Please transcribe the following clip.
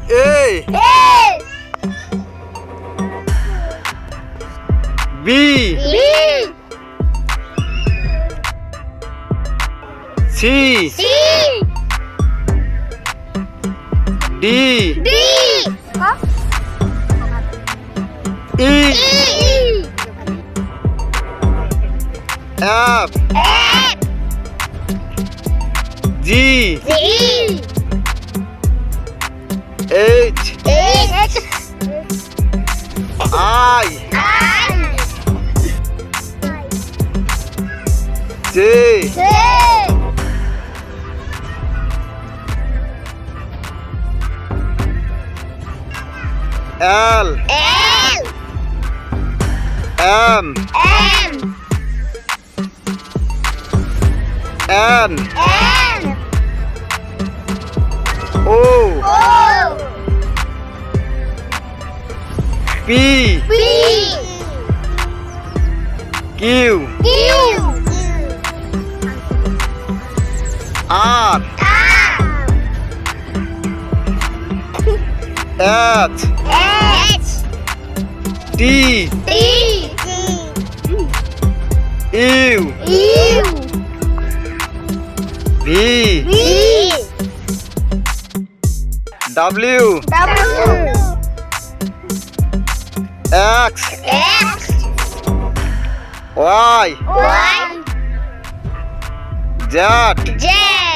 A B C D E F G H I J L M N O P Q R S T U V W X Y Z